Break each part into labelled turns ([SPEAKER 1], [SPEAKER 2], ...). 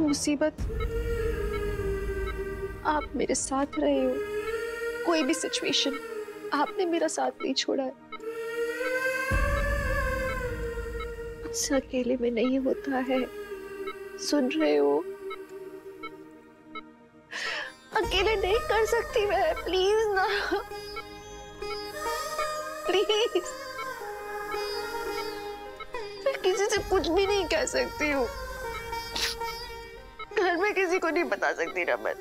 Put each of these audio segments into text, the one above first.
[SPEAKER 1] मुसीबत आप मेरे साथ रहे हो, कोई भी सिचुएशन आपने मेरा साथ नहीं छोड़ा है। मुझसे अकेले में नहीं होता है, सुन रहे हो? अकेले नहीं कर सकती मैं, प्लीज ना, प्लीज। मैं किसी से कुछ भी नहीं कह सकती हूँ, घर में किसी को नहीं बता सकती रमन।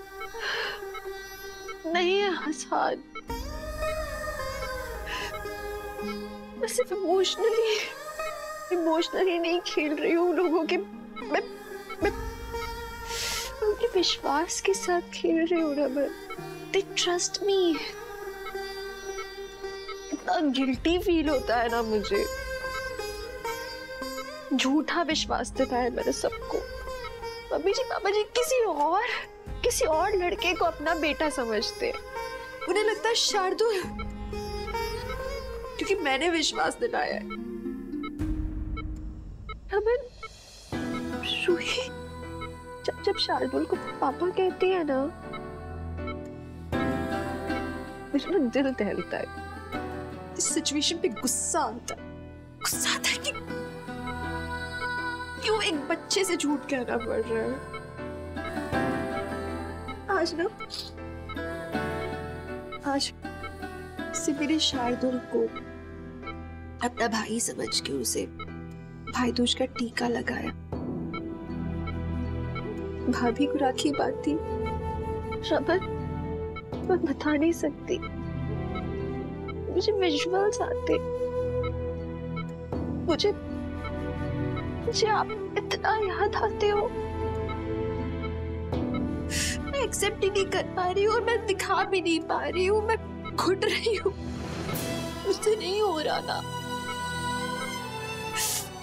[SPEAKER 1] नहीं है आसान। मैं सिर्फ इमोशनली नहीं खेल रही हूँ लोगों के, मैं उनके विश्वास के साथ खेल रही हूँ रमन। They trust me। इतना गिल्टी फील होता है ना मुझे, झूठा विश्वास दिखाया मैंने सबको। मम्मी जी पापा जी किसी और लड़के को अपना बेटा समझते, उन्हें लगता है शार्दुल, क्योंकि मैंने विश्वास दिलाया है। रमन, रूही जब शार्दुल को पापा कहती है ना, मेरा ना दिल दहलता है। इस सिचुएशन पे गुस्सा आता है कि क्यों एक बच्चे से झूठ कहना पड़ रहा है। आज से मेरे शार्दुल को अपना भाई समझ के उसे भाई दूज का टीका लगाया। भाभी को राखी बांधी। रमन, मैं बता नहीं सकती, मुझे विजुअल्स आते, मुझे आप इतना याद आते हो। मैं एक्सेप्ट ही नहीं कर पा रही हूँ और मैं दिखा भी नहीं पा रही हूँ, मैं घुट रही हूँ, मुझसे नहीं हो रहा ना।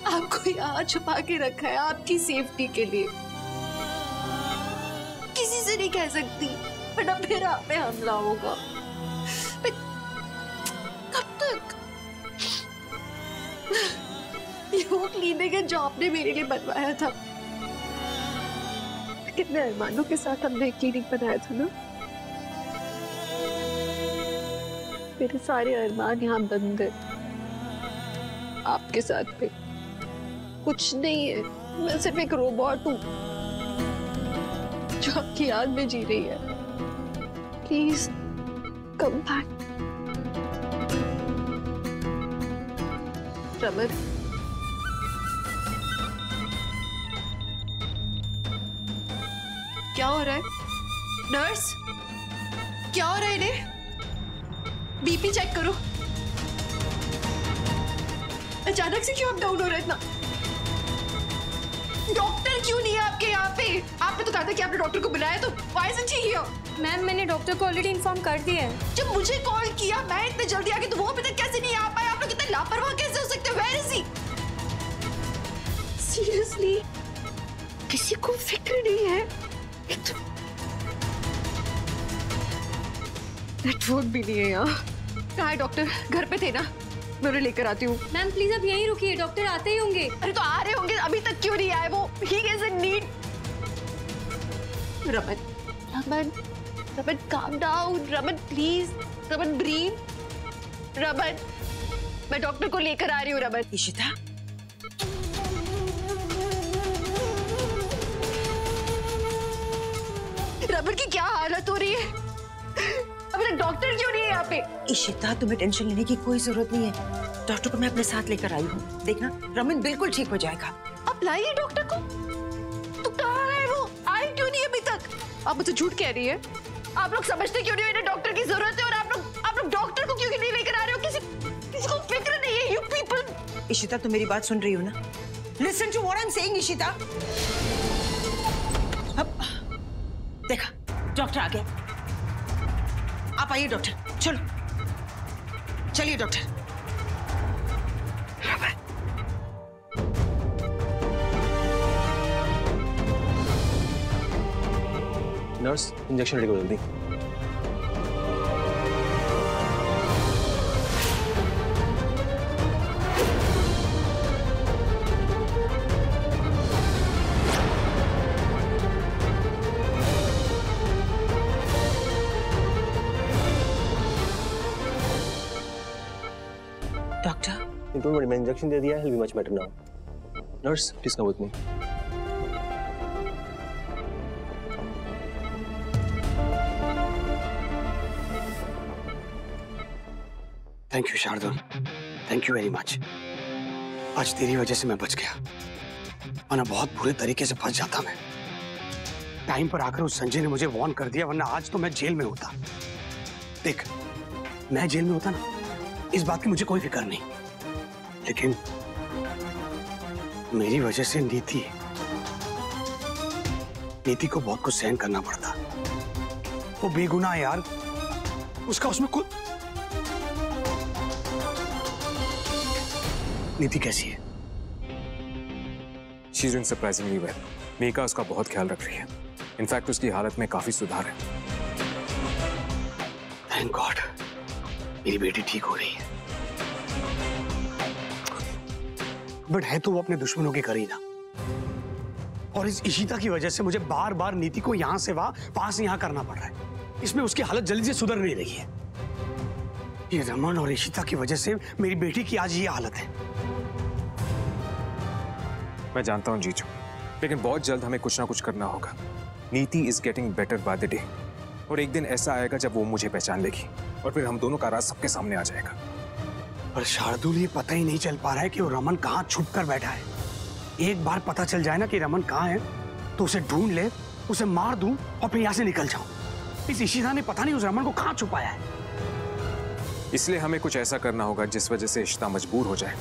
[SPEAKER 1] आपको यहाँ छुपा के रखा है आपकी सेफ्टी के लिए, किसी से नहीं कह सकती, वरना फिर आप पे हमला होगा। कब तक? वो क्लिनिक है जो आपने मेरे लिए बनवाया था, कितने अरमानों के साथ हमने क्लिनिक बनाया था ना। मेरे सारे अरमान यहाँ बंद है आपके साथ पे। कुछ नहीं है, मैं सिर्फ एक रोबोट हूँ जो आपकी याद में जी रही है। Please come back. रमन, क्या हो रहा है? नर्स, क्या हो रहा है इन्हें? बीपी चेक करो। अचानक से क्यों अप डाउन हो रहा है इतना? डॉक्टर क्यों नहीं है आपके यहाँ पे? आपने तो कहा था कि आपने डॉक्टर को बुलाया, तो why isn't he here?
[SPEAKER 2] Ma'am, मैंने डॉक्टर को ऑलरेडी इन्फॉर्म कर दिया है।
[SPEAKER 1] जब मुझे कॉल किया, मैं इतने जल्दी आ गई, तो वो अभी तक कैसे नहीं आ पाए? आप लोग इतने लापरवाह कैसे हो सकते हैं? Where is he? Seriously, किसी को फिक्र नहीं है? नेटवर्क भी नहीं है यहाँ। कहाँ है डॉक्टर? घर पे थे ना? मैं उन्हें लेकर आती हूँ।
[SPEAKER 2] मैम प्लीज आप यहीं रुकिए, डॉक्टर आते ही होंगे।
[SPEAKER 1] अरे तो आ रहे होंगे, अभी तक क्यों नहीं आए वो? He is in need। Raman, calm down। Raman please, Raman breathe। Raman, मैं डॉक्टर को लेकर आ रही हूँ। रमन।
[SPEAKER 3] इशिता,
[SPEAKER 1] रमन की क्या हालत हो रही है? अभी तक डॉक्टर क्यों नहीं है यहाँ पे?
[SPEAKER 3] इशिता, तुम्हें टेंशन लेने की कोई जरूरत नहीं है। डॉक्टर को मैं अपने साथ लेकर आई हूँ। देखना, रमन बिल्कुल ठीक हो जाएगा।
[SPEAKER 1] आप लाइए डॉक्टर को। तो कहाँ है वो? आए क्यों नहीं अभी तक? आप मुझे झूठ कह रही है। आप लोग समझते क्यों नहीं हो इन्हें डॉक्टर की जरूरत है? और आप लोग डॉक्टर को क्यों नहीं लेकर आ रहे हो? किसी को फिक्र नहीं है? You people.
[SPEAKER 3] इशिता, तुम मेरी बात सुन रही हो ना? Listen to what I am saying Ishita. अब देखा, डॉक्टर आ गया। आप आइए डॉक्टर, चलो चलिए डॉक्टर।
[SPEAKER 4] नर्स, इंजेक्शन रेडी करो जल्दी। डोंट वरी, मैं इंजेक्शन दे दिया है, will be much better now. Nurse please come with me.
[SPEAKER 5] Thank you Shardul, thank you very much. आज तेरी वजह से मैं बच गया, वरना बहुत बुरे तरीके से फंस जाता मैं। टाइम पर आकर उस संजय ने मुझे वार्न कर दिया, वरना आज तो मैं जेल में होता। देख, मैं जेल में होता ना, इस बात की मुझे कोई फिक्र नहीं, लेकिन मेरी वजह से नीति को बहुत कुछ सहन करना पड़ता। वो बेगुनाह है यार, उसका उसमें कुछ। नीति कैसी है?
[SPEAKER 6] She's doing surprisingly well. मेका उसका बहुत ख्याल रख रही है। इनफैक्ट उसकी हालत में काफी सुधार है।
[SPEAKER 5] थैंक गॉड, मेरी बेटी ठीक हो रही है। बट है तो वो अपने दुश्मनों के घर ही ना, और इस इशिता की वजह से मुझे बार बार नीति को यहां से पास यहाँ करना पड़ रहा है। इसमें उसकी हालत जल्दी से सुधर नहीं रही है। ये रमन और इशिता की वजह से मेरी बेटी की आज ये हालत है।
[SPEAKER 6] मैं जानता हूँ जीजू, लेकिन बहुत जल्द हमें कुछ ना कुछ करना होगा। नीति is getting better by the day, और एक दिन ऐसा आएगा जब वो मुझे पहचान लेगी, और फिर हम दोनों का राज सबके सामने आ जाएगा।
[SPEAKER 5] पर शार्दुल, ये पता ही नहीं चल पा रहा है कि वो रमन कहाँ छुप कर बैठा है। एक बार पता चल जाए ना कि रमन कहाँ है, तो उसे ढूंढ ले, उसे मार दूं और फिर यहाँ से निकल जाऊं। इस इशिता ने पता नहीं उस रमन को कहाँ छुपाया है।
[SPEAKER 6] इसलिए हमें कुछ ऐसा करना होगा जिस वजह से इशिता मजबूर हो जाए,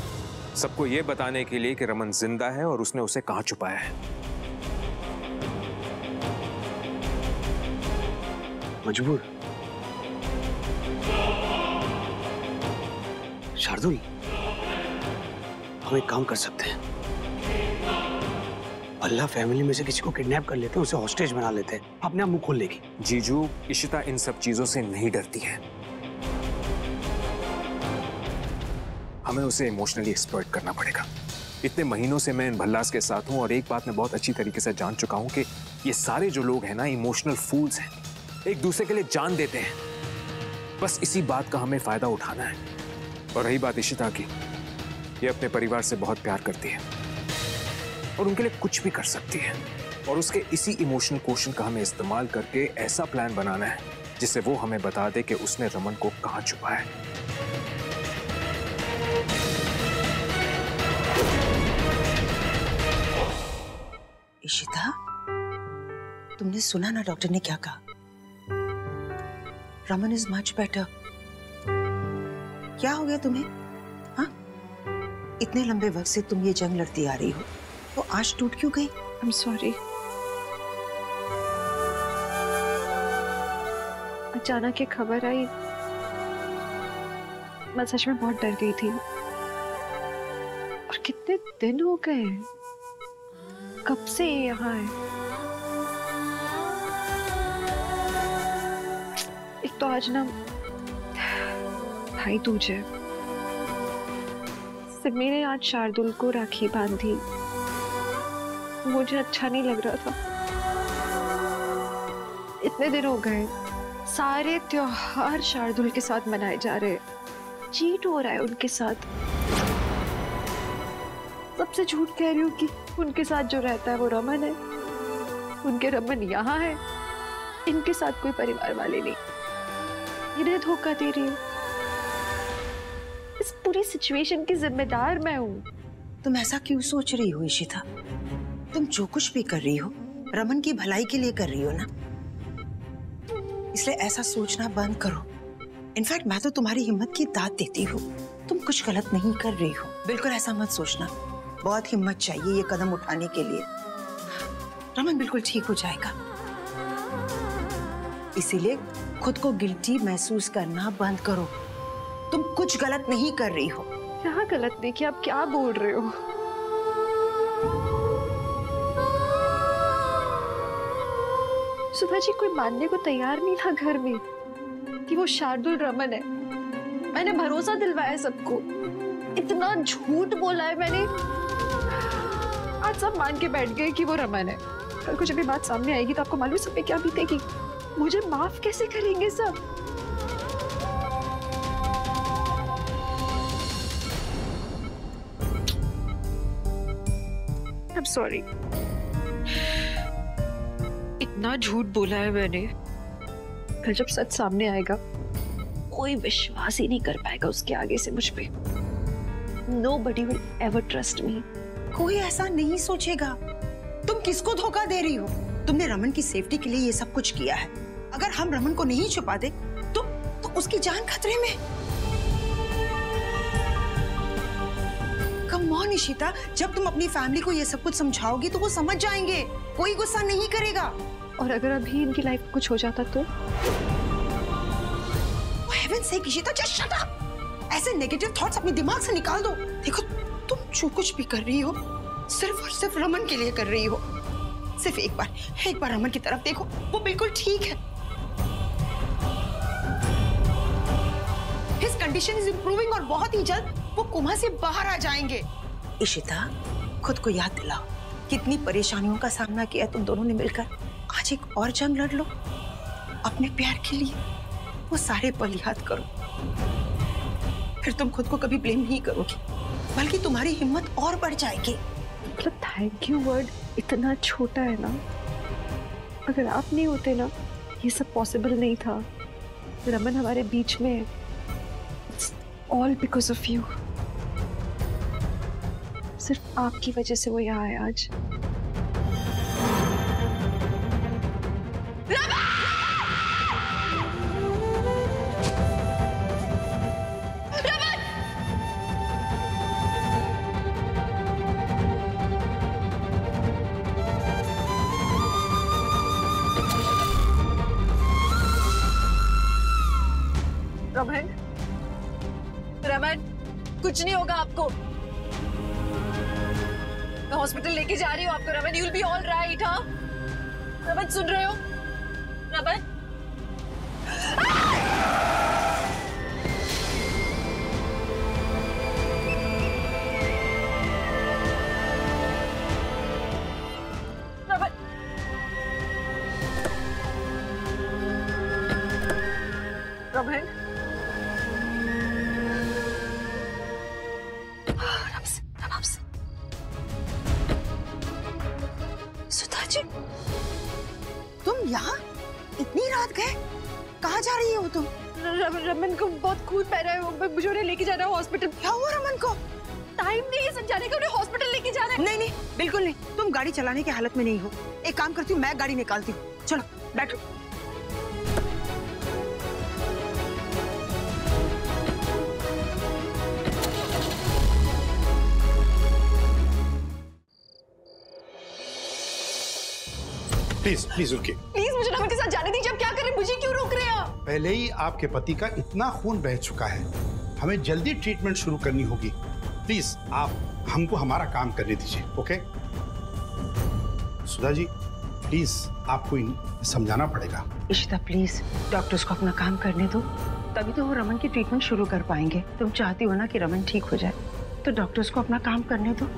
[SPEAKER 6] सबको ये बताने के लिए कि रमन जिंदा है और उसने उसे कहाँ छुपाया है।
[SPEAKER 5] मजबूर? शार्दुल, हम एक काम कर सकते हैं, अल्लाह फैमिली में से किसी को किडनैप कर लेते हैं, उसे हॉस्टेज बना लेते हैं, अपने आप मुंह खोल लेगी।
[SPEAKER 6] जीजू, इशिता इन सब चीजों से नहीं डरती है। हमें उसे इमोशनली एक्सप्लॉइट करना पड़ेगा। इतने महीनों से मैं इन भल्लास के साथ हूं, और एक बात मैं बहुत अच्छी तरीके से जान चुका हूं कि ये सारे जो लोग हैं ना, इमोशनल फूल्स हैं, एक दूसरे के लिए जान देते हैं। बस इसी बात का हमें फायदा उठाना है। और रही बात इशिता की, ये अपने परिवार से बहुत प्यार करती है और उनके लिए कुछ भी कर सकती है, और उसके इसी इमोशनल क्वेश्चन का हमें इस्तेमाल करके ऐसा प्लान बनाना है जिससे वो हमें बता दे कि उसने रमन को कहाँ छुपाया है।
[SPEAKER 3] इशिता, तुमने सुना ना डॉक्टर ने क्या कहा? Raman is much better. क्या हो गया तुम्हें? हाँ, इतने लंबे वक्त से तुम ये जंग लड़ती आ रही हो, तो आज टूट क्यों गई?
[SPEAKER 1] I am sorry. अचानक ये खबर आई, मैं सच में बहुत डर गई थी। और कितने दिन हो गए, कब से यहाँ है। एक तो आज ना भाई दूज है, सिर्फ मैंने आज शार्दुल को राखी बांधी, मुझे अच्छा नहीं लग रहा था। इतने दिन हो गए, सारे त्योहार शार्दुल के साथ मनाए जा रहे, चीट हो रहा है उनके साथ। सबसे झूठ कह रही हूँ कि उनके साथ जो रहता है वो रमन है, उनके रमन यहाँ है, इनके साथ कोई परिवार वाले नहीं। इन्हें धोखा दे रही हूँ। इस पूरी सिचुएशन की जिम्मेदार मैं हूँ।
[SPEAKER 3] तुम ऐसा क्यों सोच रही हो इशिता? तुम जो कुछ भी कर रही हो रमन की भलाई के लिए कर रही हो ना, इसलिए ऐसा सोचना बंद करो। इनफैक्ट मैं तो तुम्हारी हिम्मत की दाद देती हूँ। तुम कुछ गलत नहीं कर रही हो, बिल्कुल ऐसा मत सोचना। बहुत हिम्मत चाहिए ये कदम उठाने के लिए। रमन बिल्कुल ठीक हो जाएगा, इसीलिए खुद को गिल्टी महसूस करना बंद करो। तुम कुछ गलत नहीं कर रही हो।
[SPEAKER 1] क्या गलत नहीं किया? आप क्या बोल रहे हो? सुधा जी कोई मानने को तैयार नहीं था घर में कि वो शार्दुल रमन है। मैंने भरोसा दिलवाया सबको, इतना झूठ बोला है मैंने, आज सब मान के बैठ गए कि वो रमन है। कल को जब ये बात सामने आएगी तो आपको मालूम सब पे क्या बीतेगी। मुझे माफ कैसे करेंगे सब? I'm sorry. इतना झूठ बोला है मैंने, कल जब सच सामने आएगा कोई विश्वास ही नहीं कर पाएगा उसके आगे से मुझ पे। Nobody will ever trust me.
[SPEAKER 3] कोई ऐसा नहीं सोचेगा। तुम किसको धोखा दे रही हो? तुमने रमन की सेफ्टी के लिए ये सब कुछ किया है। अगर हम रमन को नहीं छुपा दे तो उसकी जान खतरे में। कम ऑन इशिता, जब तुम अपनी फैमिली को ये सब कुछ समझाओगी तो वो समझ जाएंगे, कोई गुस्सा नहीं करेगा।
[SPEAKER 1] और अगर अभी इनकी लाइफ में कुछ हो जाता तो?
[SPEAKER 3] हेवन से इशिता, जस्ट शट अप। ऐसे नेगेटिव थॉट्स अपने दिमाग से निकाल दो। देखो, तुम जो कुछ भी कर रही हो सिर्फ और सिर्फ रमन के लिए कर रही हो। सिर्फ एक बार रमन की तरफ देखो, वो बिल्कुल ठीक है। His condition is improving और बहुत ही जल्द वो कोमा से बाहर आ जाएंगे। इशिता, खुद को याद दिलाओ, कितनी परेशानियों का सामना किया तुम दोनों ने मिलकर। आज एक और जंग लड़ लो अपने प्यार के लिए। वो सारे पल याद करो, फिर तुम खुद को कभी ब्लेम नहीं करोगी, बल्कि तुम्हारी हिम्मत और बढ़ जाएगी।
[SPEAKER 1] मतलब थैंक यू वर्ड इतना छोटा है ना, अगर आप नहीं होते ना ये सब पॉसिबल नहीं था। रमन हमारे बीच में है, ऑल बिकॉज ऑफ यू। सिर्फ आपकी वजह से वो यहाँ है आज। रमन, रमन, कुछ नहीं होगा आपको। मैं हॉस्पिटल लेके जा रही हूँ आपको। Raman, you'll be all right, हाँ? रमन, सुन रहे हो? रमन, रमन, सुधा जी,
[SPEAKER 3] तुम यहाँ इतनी रात गए? कहाँ जा रही हो तुम?
[SPEAKER 1] रमन को बहुत खून पै रहा है, मुझे उन्हें लेके जाना है हॉस्पिटल।
[SPEAKER 3] क्या हुआ रमन को?
[SPEAKER 1] टाइम नहीं है समझाने का, उन्हें हॉस्पिटल लेके जाना है।
[SPEAKER 3] नहीं, बिल्कुल नहीं। तुम गाड़ी चलाने की हालत में नहीं हो। एक काम करती हूँ, मैं गाड़ी निकालती हूँ। चलो बैठो।
[SPEAKER 7] प्लीज रुकिए।
[SPEAKER 1] प्लीज मुझे रमन के साथ जाने दीजिए। आप क्या कर रहे हैं? मुझे क्यों रोक रहे हैं आप?
[SPEAKER 7] पहले ही आपके पति का इतना खून बह चुका है, हमें जल्दी ट्रीटमेंट शुरू करनी होगी। प्लीज आप हमको हमारा काम करने दीजिए। ओके सुधा जी, प्लीज आपको समझाना पड़ेगा।
[SPEAKER 3] इशिता प्लीज, डॉक्टर्स को अपना काम करने दो, तभी तो वो रमन की ट्रीटमेंट शुरू कर पाएंगे। तुम चाहती हो ना कि रमन ठीक हो जाए, तो डॉक्टर्स को अपना काम करने दो।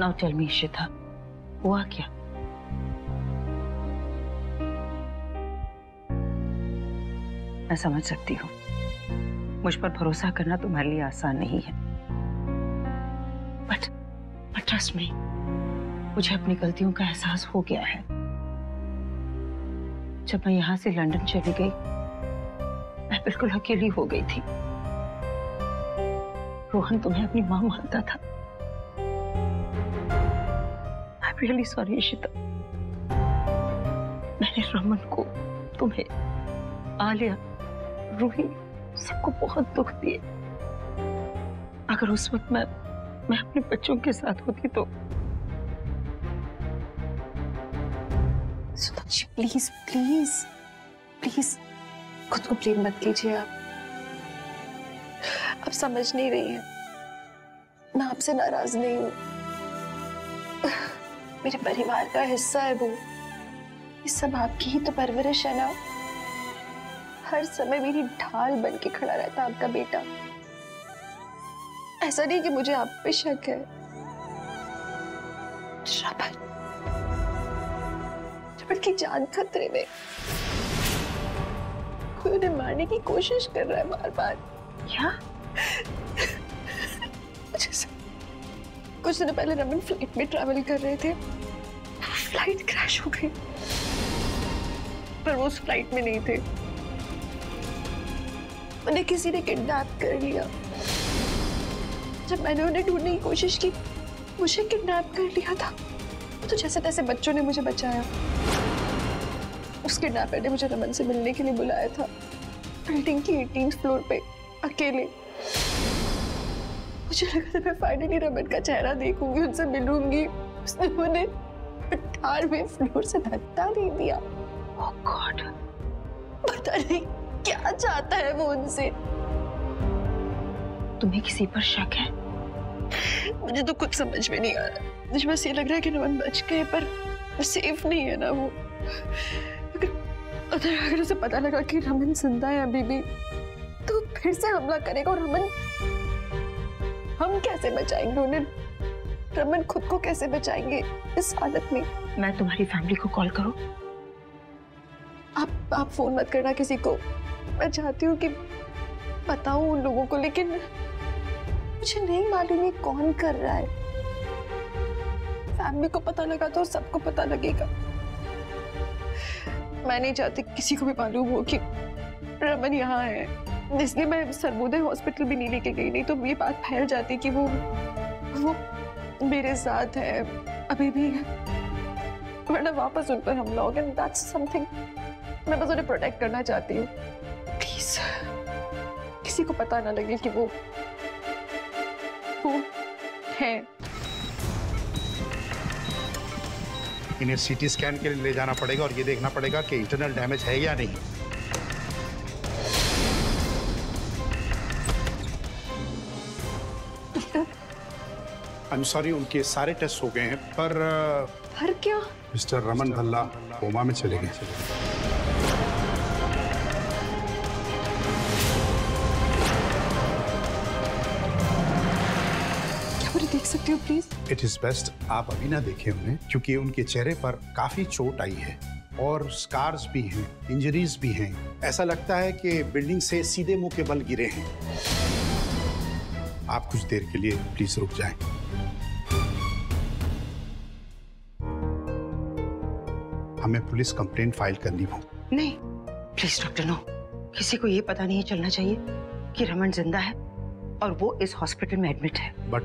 [SPEAKER 3] Now tell me, इशिता, हुआ क्या? मैं समझ सकती हूँ, मुझ पर भरोसा करना तुम्हारे लिए आसान नहीं है, बट ट्रस्ट मी, मुझे अपनी गलतियों का एहसास हो गया है। जब मैं यहाँ से लंदन चली गई, मैं बिल्कुल अकेली हो गई थी। रोहन तुम्हें अपनी माँ मानता था। I'm really sorry, Ishita. मैंने रमन को, तुम्हें, आलिया, रूही, सबको बहुत दुख दिए। अगर उस वक्त मैं अपने बच्चों के साथ होती तो।
[SPEAKER 1] Sudha ji please please please खुद को ब्लेम मत कीजिए। आप समझ नहीं रही हैं। मैं आपसे नाराज नहीं हूँ। मेरे परिवार का हिस्सा है वो। ये सब आपकी ही तो परवरिश है ना। हर समय मेरी ढाल बन के खड़ा रहता आपका बेटा। ऐसा नहीं कि मुझे आप पे शक है। रमन की जान खतरे में। कोई उन्हें मारने की कोशिश कर रहा है बार बार।
[SPEAKER 3] क्या?
[SPEAKER 1] कुछ दिन पहले रमन फ्लाइट में ट्रैवल कर रहे थे। फ्लाइट क्रैश हो गई, पर वो उस फ्लाइट में नहीं थे। उन्हें किसी ने किडनैप कर लिया। जब मैंने उन्हें ढूंढने की कोशिश की, मुझे किडनैप कर लिया था। तो जैसे तैसे बच्चों ने मुझे बचाया। उस किडनैपर ने मुझे रमन से मिलने के लिए बुलाया था, बिल्डिंग की 18th फ्लोर पे अकेले। मुझे लगा था मैं फाइनली रमन का चेहरा देखूंगी, उनसे मिलूंगी। उसने मुझे 18वें फ्लोर से धक्का दे दिया।
[SPEAKER 3] ओह गॉड,
[SPEAKER 1] पता नहीं क्या चाहता है वो उनसे।
[SPEAKER 3] तुम्हें किसी पर शक है?
[SPEAKER 1] मुझे तो कुछ समझ में नहीं आ रहा। मुझे बस ये लग रहा है कि रमन बच गए, पर सेफ नहीं है ना वो। अगर उसे पता लगा कि रमन जिंदा है अभी भी, तो फिर से हमला करेगा। और हम कैसे बचाएंगे उन्हें? रमन खुद को कैसे बचाएंगे इस हालत में?
[SPEAKER 3] मैं तुम्हारी फैमिली को कॉल करूं?
[SPEAKER 1] आप फोन मत करना किसी को। मैं चाहती हूँ कि बताऊं उन लोगों को, लेकिन मुझे नहीं मालूम ये कौन कर रहा है। फैमिली को पता लगा तो सबको पता लगेगा। मैं नहीं चाहती किसी को भी मालूम हो कि रमन यहाँ है, इसलिए मैं सर्वोदय हॉस्पिटल भी नहीं लेके गई। नहीं तो ये बात फैल जाती कि वो मेरे साथ है अभी भी, वरना वापस उन पर हमला हो गया। दैट्स समथिंग मैं बस उन्हें प्रोटेक्ट करना चाहती हूँ। प्लीज किसी को पता ना लगे कि वो है।
[SPEAKER 7] इन्हें सीटी स्कैन के लिए ले जाना पड़ेगा और ये देखना पड़ेगा कि इंटरनल डैमेज है या नहीं। आई एम सॉरी, उनके सारे टेस्ट हो गए हैं, पर
[SPEAKER 1] क्या?
[SPEAKER 7] मिस्टर रमन भल्ला कोमा में चले गए।
[SPEAKER 1] देख सकते हो प्लीज?
[SPEAKER 7] इट इज बेस्ट आप अभी ना देखें उन्हें, क्योंकि उनके चेहरे पर काफी चोट आई है और स्कार्स भी हैं, इंजरीज भी हैं। ऐसा लगता है कि बिल्डिंग से सीधे मुंह के बल गिरे हैं। आप कुछ देर के लिए प्लीज रुक जाएं। हमें पुलिस कंप्लेंट फाइल करनी हो।
[SPEAKER 3] नहीं प्लीज डॉक्टर, नो। किसी को ये पता नहीं चलना चाहिए कि रमन जिंदा है और वो इस हॉस्पिटल में एडमिट है।
[SPEAKER 7] बट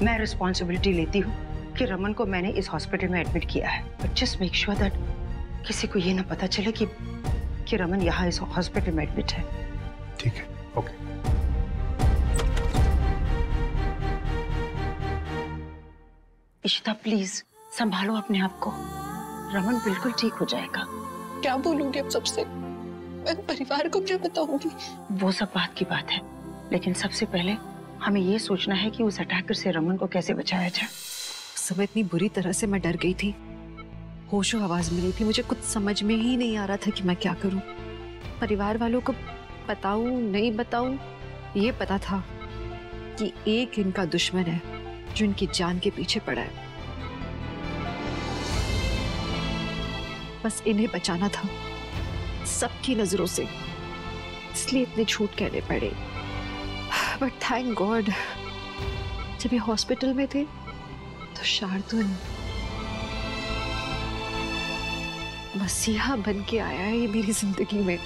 [SPEAKER 3] मैं रिस्पॉन्सिबिलिटी लेती हूँ कि रमन को मैंने इस हॉस्पिटल में एडमिट किया है। But just make sure that किसी को ये ना पता चले कि रमन यहाँ इस हॉस्पिटल में एडमिट है।
[SPEAKER 7] ठीक है, ओके।
[SPEAKER 3] इशिता प्लीज संभालो अपने आप को। रमन बिल्कुल ठीक हो जाएगा।
[SPEAKER 1] क्या बोलूंगी अब सबसे? मैं परिवार को क्या बताऊंगी?
[SPEAKER 3] वो सब बात की बात है, लेकिन सबसे पहले हमें ये सोचना है कि उस अटैकर से रमन को कैसे बचाया जाए।
[SPEAKER 1] उस समय इतनी बुरी तरह से मैं डर गई थी, होशो आवाज मिली थी। मुझे कुछ समझ में ही नहीं आ रहा था कि मैं क्या करूं। परिवार वालों को बताऊं नहीं बताऊं, ये पता था कि एक इनका दुश्मन है जो इनकी जान के पीछे पड़ा है। बस इन्हें बचाना था सबकी नजरों से, इसलिए इतने झूठ कहने पड़े। बट थैंक गॉड जब ये हॉस्पिटल में थे तो शार्दुल मसीहा बन के आया है ये मेरी जिंदगी में।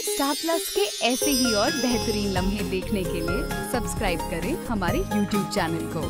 [SPEAKER 8] स्टार प्लस के ऐसे ही और बेहतरीन लम्हे देखने के लिए सब्सक्राइब करें हमारे YouTube चैनल को।